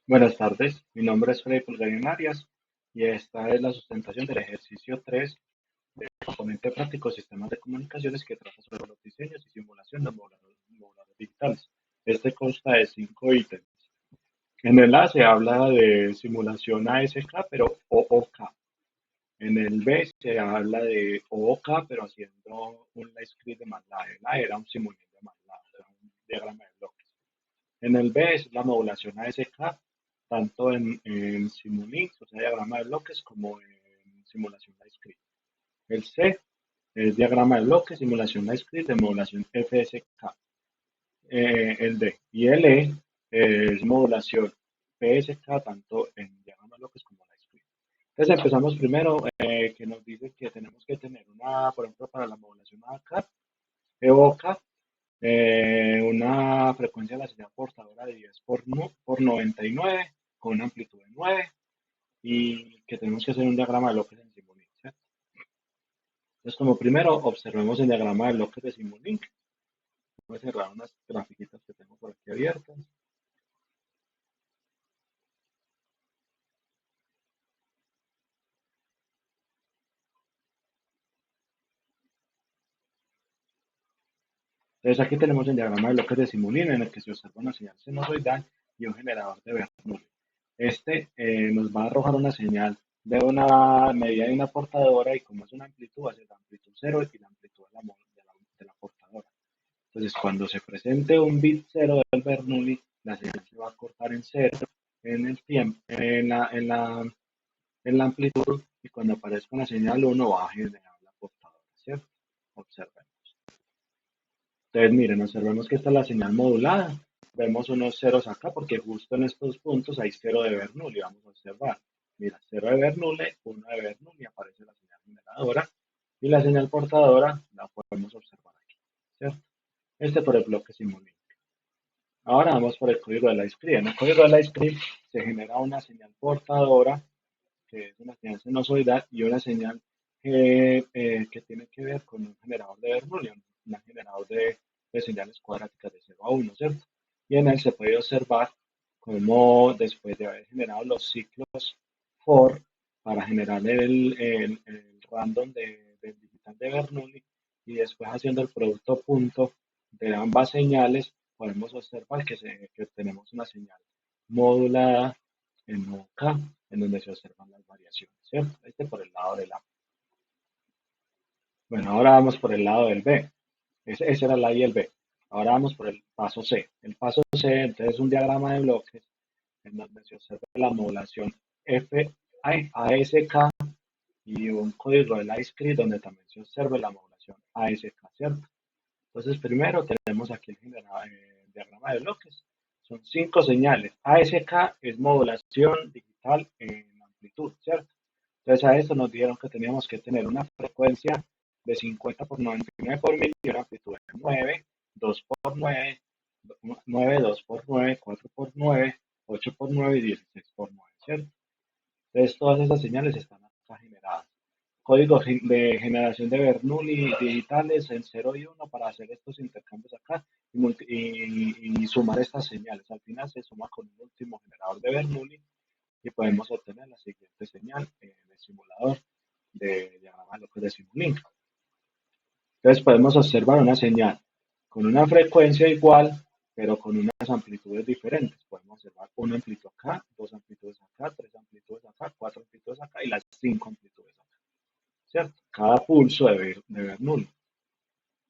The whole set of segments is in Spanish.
Buenas tardes, mi nombre es Freddy Pulgarín Arias y esta es la sustentación del ejercicio 3 del componente práctico de sistemas de comunicaciones que trata sobre los diseños y simulación de moduladores digitales. Este consta de 5 ítems. En el A se habla de simulación ASK, pero OOK. En el B se habla de OOK, pero haciendo un live script de MATLAB. El A era un simulink de MATLAB, era un diagrama de bloques. En el B es la modulación ASK, tanto en Simulink, o sea, diagrama de bloques, como en simulación Lightscript. El C es diagrama de bloques, simulación Lightscript de modulación FSK. El D y el E es modulación PSK, tanto en diagrama de bloques como Lightscript. Entonces empezamos primero, que nos dice que tenemos que tener una, por ejemplo, para la modulación AK, EOK, una frecuencia de la señal portadora de 10 por 99 con una amplitud de 9 y que tenemos que hacer un diagrama de bloques en Simulink, ¿cierto? Entonces, como primero, observemos el diagrama de bloques de Simulink. Voy a cerrar unas grafiquitas que tengo por aquí abiertas. Entonces, aquí tenemos el diagrama de bloques de Simulink en el que se observa una señal sinusoidal y un generador de Bernoulli. Este nos va a arrojar una señal de una medida de una portadora y como es una amplitud, va a ser la amplitud cero y la amplitud de la portadora. Entonces, cuando se presente un bit cero del Bernoulli, la señal se va a cortar en cero en el tiempo, en la amplitud, y cuando aparezca una señal uno va a generar la portadora, ¿cierto? Observen. Entonces, miren, observemos que esta es la señal modulada. Vemos unos ceros acá porque justo en estos puntos hay cero de Bernoulli. Vamos a observar. Mira, cero de Bernoulli, uno de Bernoulli, aparece la señal generadora y la señal portadora la podemos observar aquí, ¿cierto? Este por el bloque Simulink. Ahora vamos por el código de la script. En el código de la script se genera una señal portadora, que es una señal sinusoidal, y una señal que tiene que ver con un generador de Bernoulli, un generador de señales cuadráticas de 0 a 1, ¿cierto? Y en él se puede observar cómo después de haber generado los ciclos for para generar el random del digital de Bernoulli y después haciendo el producto punto de ambas señales, podemos observar que tenemos una señal modulada en OK, en donde se observan las variaciones, ¿cierto? Este por el lado del A. Bueno, ahora vamos por el lado del B. Ese era el A y el B. Ahora vamos por el paso C. El paso C, entonces, es un diagrama de bloques en donde se observa la modulación ASK y un código de Lightscript donde también se observa la modulación ASK, ¿cierto? Entonces, primero tenemos aquí el diagrama de bloques. Son 5 señales. ASK es modulación digital en amplitud, ¿cierto? Entonces, a esto nos dijeron que teníamos que tener una frecuencia de 50 por 99 por mil y una amplitud de 9, 2 por 9, 9, 2 por 9, 4 por 9, 8 por 9 y 16 por 9, ¿cierto? Entonces, todas esas señales están acá generadas. Código de generación de Bernoulli digitales en 0 y 1 para hacer estos intercambios acá y sumar estas señales. Al final se suma con un último generador de Bernoulli y podemos obtener la siguiente señal en el simulador de diagrama local de Simulink. Entonces podemos observar una señal con una frecuencia igual, pero con unas amplitudes diferentes. Podemos observar una amplitud acá, dos amplitudes acá, tres amplitudes acá, cuatro amplitudes acá y las 5 amplitudes acá, ¿cierto? Cada pulso de Bernoulli.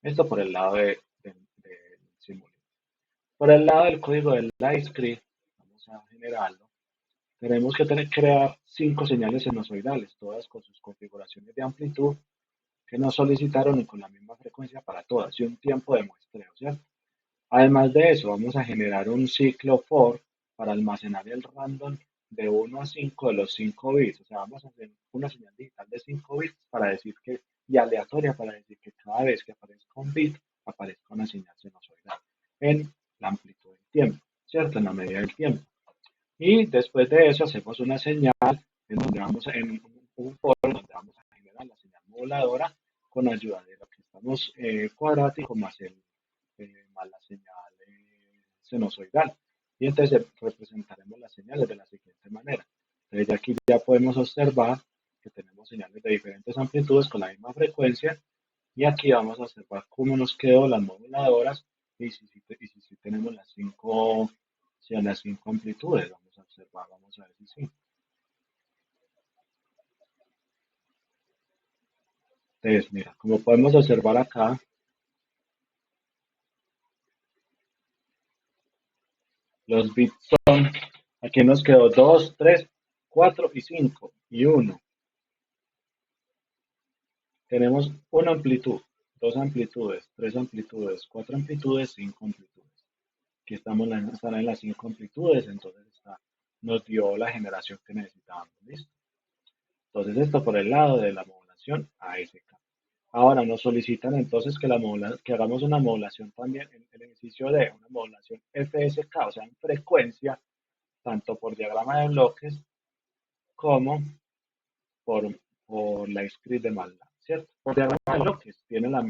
Esto por el lado de Simulink. Por el lado del código del Lightscript, vamos a generarlo. Tenemos que crear 5 señales sinusoidales, todas con sus configuraciones de amplitud que nos solicitaron y con la misma frecuencia para todas y un tiempo de muestreo, ¿cierto? Además de eso, vamos a generar un ciclo for para almacenar el random de 1 a 5 de los 5 bits. O sea, vamos a hacer una señal digital de 5 bits para decir que, y aleatoria para decir que cada vez que aparezca un bit, aparezca una señal sinusoidal en la amplitud del tiempo, ¿cierto? En la medida del tiempo. Y después de eso hacemos una señal en donde vamos en un foro donde vamos a generar la señal moduladora con ayuda de lo que estamos cuadrático más la señal sinusoidal. y entonces representaremos las señales de la siguiente manera. Entonces ya aquí ya podemos observar que tenemos señales de diferentes amplitudes con la misma frecuencia y aquí vamos a observar cómo nos quedó las moduladoras y si tenemos las cinco amplitudes. Vamos a observar, vamos a ver si sí. Entonces, mira, como podemos observar acá, los bits son, aquí nos quedó 2, 3, 4 y 5 y 1. Tenemos una amplitud, dos amplitudes, tres amplitudes, cuatro amplitudes, cinco amplitudes. Aquí están en las cinco amplitudes, entonces nos dio la generación que necesitábamos. ¿Listo? Entonces esto por el lado de la modulación ASK. Ahora nos solicitan entonces que hagamos una modulación también en el ejercicio de una modulación FSK, o sea, en frecuencia, tanto por diagrama de bloques como por, por la script de MATLAB, ¿cierto? Por diagrama de bloques tiene la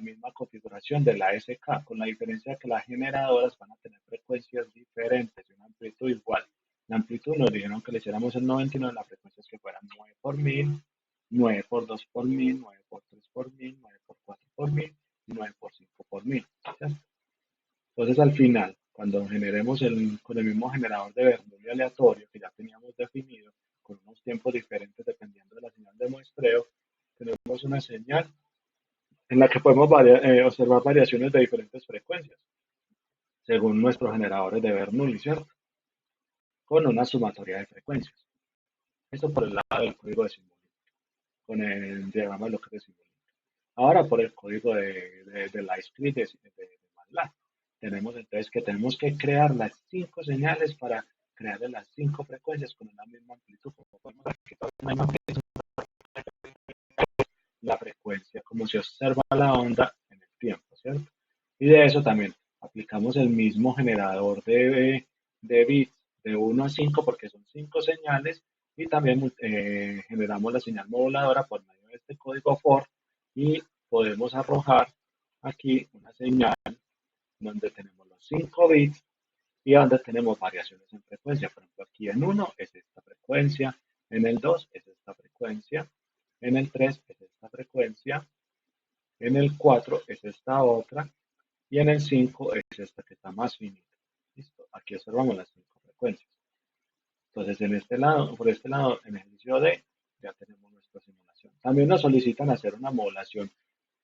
misma configuración de la SK, con la diferencia de que las generadoras van a tener frecuencias diferentes y una amplitud igual. La amplitud nos dijeron que le hiciéramos el 99, la frecuencia es que fueran 9 por 1000, 9 por 2 por 1000, 9 por 3 por 1000, 9 por 4 por 1000 y 9 por 5 por 1000. ¿Cierto? Entonces al final, cuando generemos con el mismo generador de Bernoulli aleatorio que ya teníamos definido, con unos tiempos diferentes dependiendo de la señal de muestreo, tenemos una señal en la que podemos observar variaciones de diferentes frecuencias, según nuestros generadores de Bernoulli, ¿cierto? Con una sumatoria de frecuencias. Esto por el lado del código de Simulink, con el diagrama de bloques de Simulink. Ahora por el código de la script de MATLAB. Tenemos que crear las cinco señales para crear las cinco frecuencias con una misma amplitud. Como podemos ver, que todas la misma amplitud, la frecuencia, como se observa la onda en el tiempo, ¿cierto? Y de eso también aplicamos el mismo generador de bits de 1 a 5 porque son 5 señales y también generamos la señal moduladora por medio de este código for y podemos arrojar aquí una señal donde tenemos los 5 bits y donde tenemos variaciones en frecuencia. Por ejemplo, aquí en 1 es esta frecuencia, en el 2 es esta frecuencia, en el 3 es esta frecuencia, en el 4 es esta otra y en el 5 es esta que está más finita. ¿Listo? Aquí observamos las 5 frecuencias. Entonces, por este lado, en ejercicio D, ya tenemos nuestra simulación. También nos solicitan hacer una modulación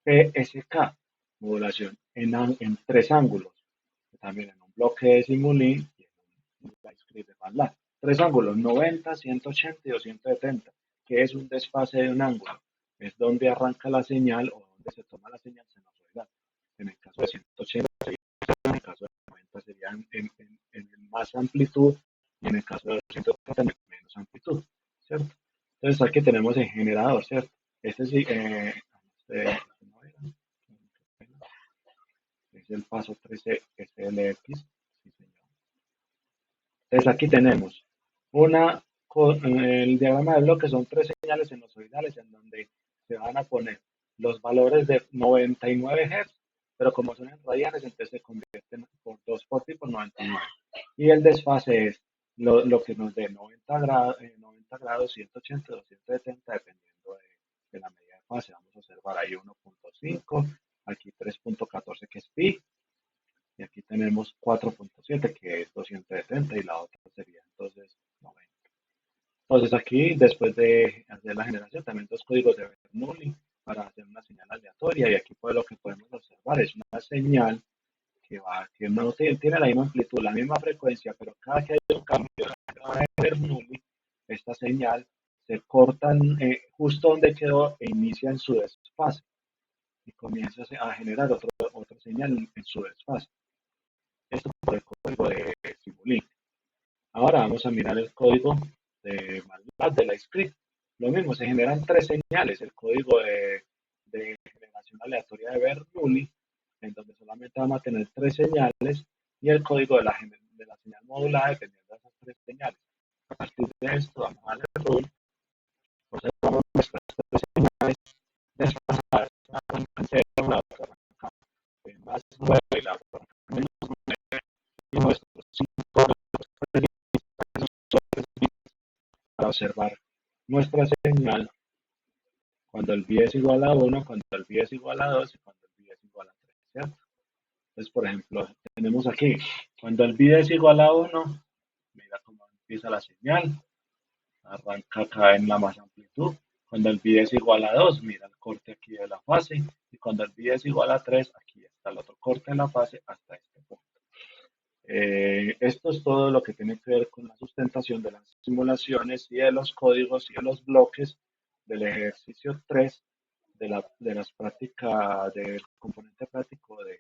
PSK, modulación en tres ángulos, también en un bloque de Simulink y en un script de MATLAB. Tres ángulos, 90, 180 y 270, que es un desfase de un ángulo. Es donde arranca la señal o donde se toma la señal sinusoidal. En el caso de 180 sería, en el caso de 90 sería en más amplitud y en el caso de 270 en menos amplitud, ¿cierto? Entonces aquí tenemos el generador, ¿cierto? Este sí, es el paso 13 SLX. Sí, señor. Entonces aquí tenemos el diagrama de bloques son tres señales sinusoidales en donde se van a poner los valores de 99 Hz, pero como son en radianes, entonces se convierten por 2 por pi por 99. Y el desfase es lo que nos dé 90 grados, 180, 270, dependiendo de la medida de fase. Vamos a observar ahí 1.5, aquí 3.14 que es pi, y aquí tenemos 4.7 que es 270 y la otra sería entonces 90. Entonces aquí, después de hacer la generación, también dos códigos de Bernoulli para hacer una señal aleatoria y aquí pues lo que podemos observar es una señal que no tiene la misma amplitud, la misma frecuencia, pero cada que hay un cambio de Bernoulli, esta señal se corta justo donde quedó e inicia en su desfase y comienza a generar otra señal en su desfase. Esto por el código de Simulink. Ahora vamos a mirar el código de MATLAB de la script. Lo mismo, se generan tres señales. El código de generación aleatoria de Bernoulli, en donde solamente vamos a tener tres señales, y el código de la señal modulada dependiendo de esas tres señales. A partir de esto, vamos a darle rule, observamos nuestras tres señales desfasadas. Una arranca en 0, la otra arranca en más 9 y la otra arranca en menos 9. nuestros cinco para observar nuestra señal cuando el b es igual a 1, cuando el b es igual a 2 y cuando el b es igual a 3, ¿cierto? Entonces, por ejemplo, tenemos aquí, cuando el b es igual a 1, mira cómo empieza la señal, arranca acá en la más amplitud. Cuando el b es igual a 2, mira el corte aquí de la fase. Y cuando el b es igual a 3, aquí está el otro corte de la fase hasta este punto. Esto es todo lo que tiene que ver con la sustentación de las simulaciones y de los códigos y de los bloques del ejercicio 3 de las prácticas del componente práctico de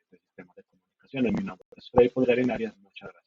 sistemas de comunicaciones. Mi nombre es Freddy Pulgar Arias. Muchas gracias.